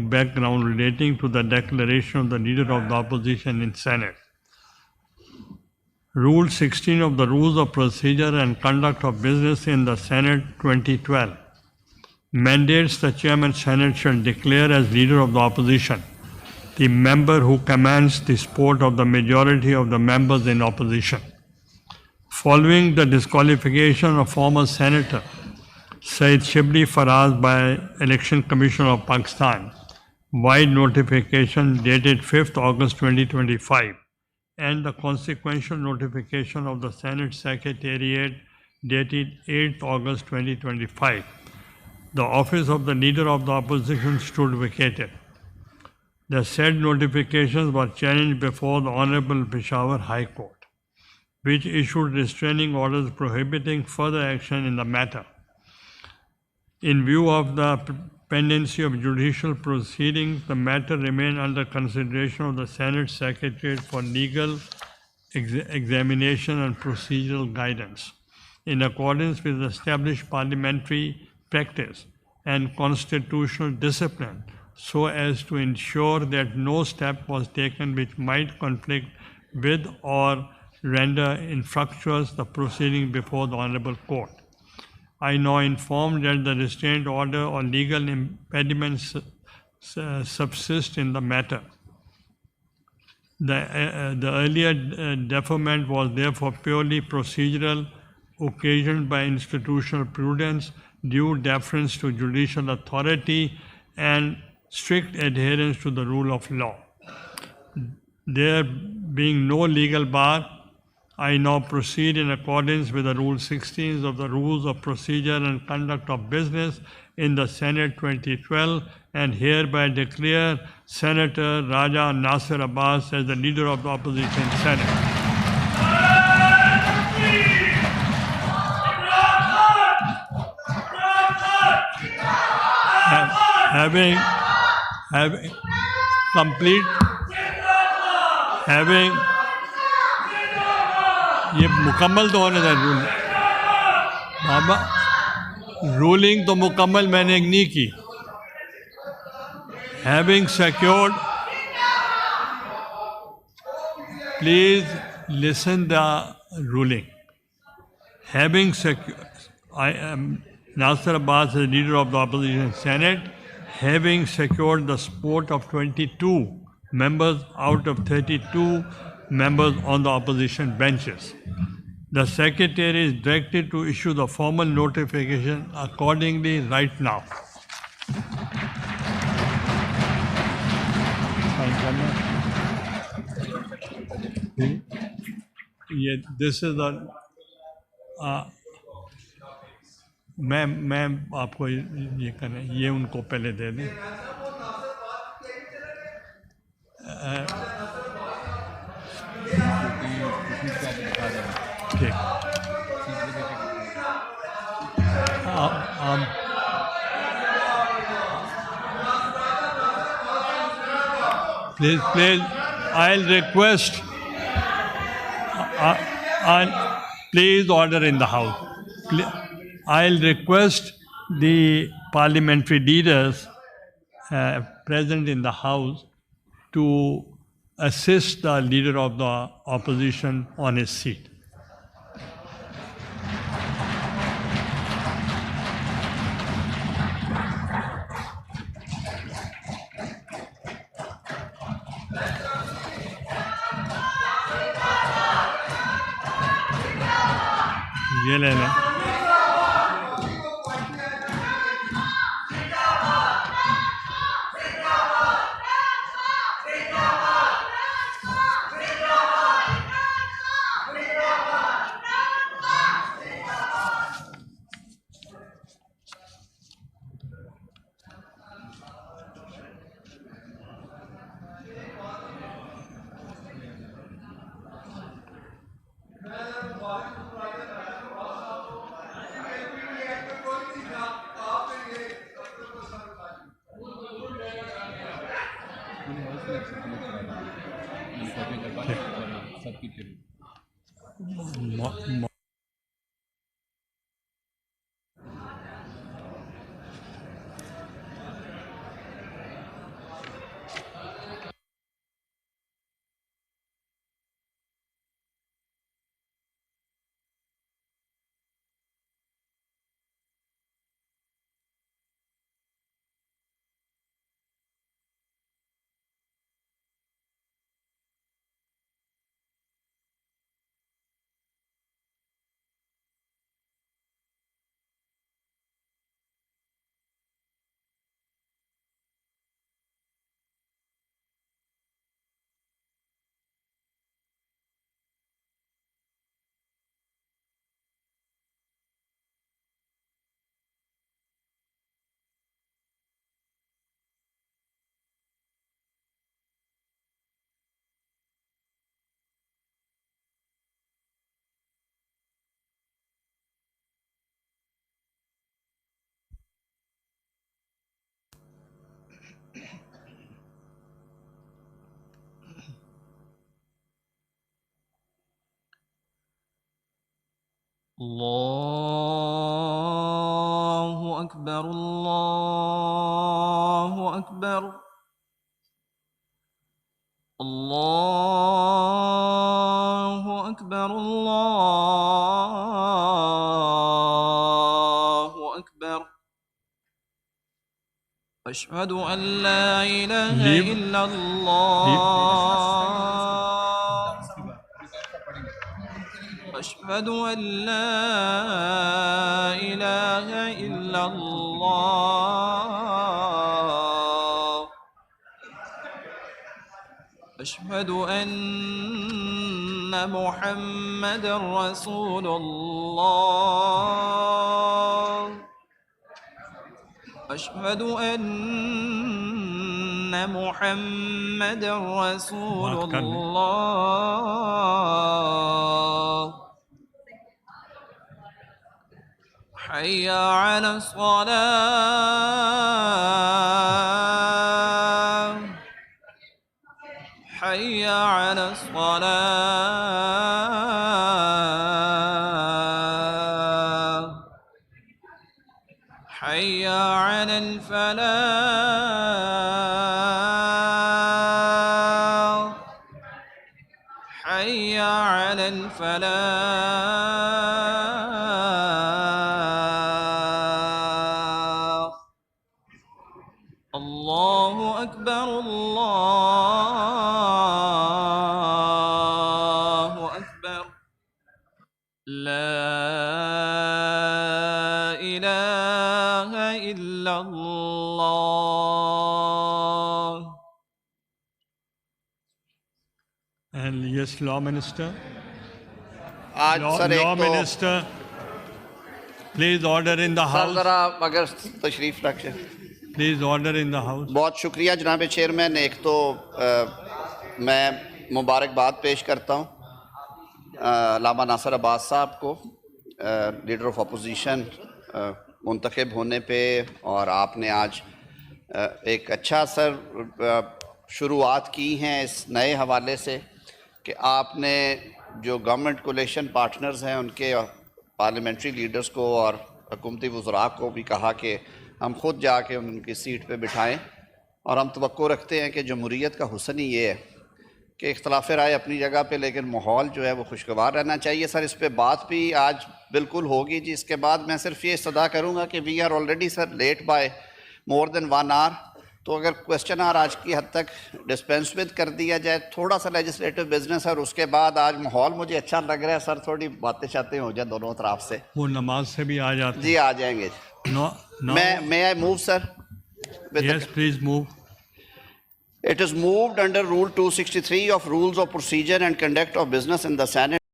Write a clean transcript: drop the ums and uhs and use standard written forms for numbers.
background relating to the declaration of the Leader of the Opposition in Senate. Rule 16 of the Rules of Procedure and Conduct of Business in the Senate 2012 mandates the Chairman Senate shall declare as Leader of the Opposition the member who commands the support of the majority of the members in opposition. Following the disqualification of former Senator Syed Shibli Faraz by Election Commission of Pakistan, wide notification dated 5th August 2025 and the consequential notification of the Senate Secretariat dated 8th August 2025, the office of the Leader of the Opposition stood vacated. The said notifications were challenged before the Honorable Peshawar High Court, which issued restraining orders prohibiting further action in the matter. In view of the pendency of judicial proceedings, the matter remained under consideration of the Senate Secretariat for legal examination and procedural guidance, in accordance with established parliamentary practice and constitutional discipline, so as to ensure that no step was taken which might conflict with or render infructuous the proceeding before the Honorable Court. I now inform that the restraint order or legal impediments subsist in the matter. The earlier deferment was therefore purely procedural, occasioned by institutional prudence, due deference to judicial authority, and strict adherence to the rule of law. There being no legal bar, I now proceed in accordance with the Rule 16 of the Rules of Procedure and Conduct of Business in the Senate 2012 and hereby declare Senator Raja Nasir Abbas as the Leader of the Opposition Senate. Having ये मुकम्मल तो होने था ruling बाबा, ruling तो मुकम्मल मैंने नहीं की. Having secured, please listen the ruling. Having secured, I am Nasir Abbas, the Leader of the Opposition Senate, having secured the support of 22 members out of 32 members on the opposition benches. The Secretary is directed to issue the formal notification accordingly right now. This is the मैं आपको ये करें, ये उनको पहले दे दें. ठीक. Please, I'll request, please order in the House. I'll request the parliamentary leaders present in the House to assist the Leader of the Opposition on his seat. ये ले लें. اللہ اکبر اللہ اکبر اللہ اکبر اللہ اکبر اشہد ان لا الہ الا اللہ اشہد ان لا الہ الا اللہ اشہد ان محمد رسول اللہ اشہد ان محمد رسول اللہ حی علی الصلاة حی علی الصلاة حی علی الفلاح حی علی الفلاح اللہ اکبر اللہ اکبر لا الہ الا اللہ. And yes, Law Minister. آج سر Law ایک تو Minister, please order in the sir House. ذرا اگر تشریف رکھیں. Please order in the House. بہت شکریہ جناب چیئرمین. ایک تو میں مبارکباد پیش کرتا ہوں علامہ ناصر عباس صاحب کو لیڈر آف اپوزیشن منتخب ہونے پہ، اور آپ نے آج ایک اچھا سر شروعات کی ہیں اس نئے حوالے سے کہ آپ نے جو گورنمنٹ کولیشن پارٹنرز ہیں ان کے پارلیمنٹری لیڈرز کو اور حکومتی وزراء کو بھی کہا کہ ہم خود جا کے ان کی سیٹ پہ بٹھائیں، اور ہم توقع رکھتے ہیں کہ جمہوریت کا حسن ہی یہ ہے کہ اختلاف رائے اپنی جگہ پہ، لیکن ماحول جو ہے وہ خوشگوار رہنا چاہیے. سر اس پہ بات بھی آج بالکل ہوگی جی. اس کے بعد میں صرف یہ استدعا کروں گا کہ we are already sir late by more than 1 hour، تو اگر کوسچن آر آج کی حد تک ڈسپینس ود کر دیا جائے، تھوڑا سا لیجسلیٹو بزنس، اور اس کے بعد آج ماحول مجھے اچھا لگ رہا ہے سر، تھوڑی باتیں شاتیں ہو جائیں دونوں طرف سے. وہ نماز سے بھی آ جاتے جی آ جائیں گے. May I move, sir? Yes, please move. It is moved under Rule 263 of Rules of Procedure and Conduct of Business in the Senate.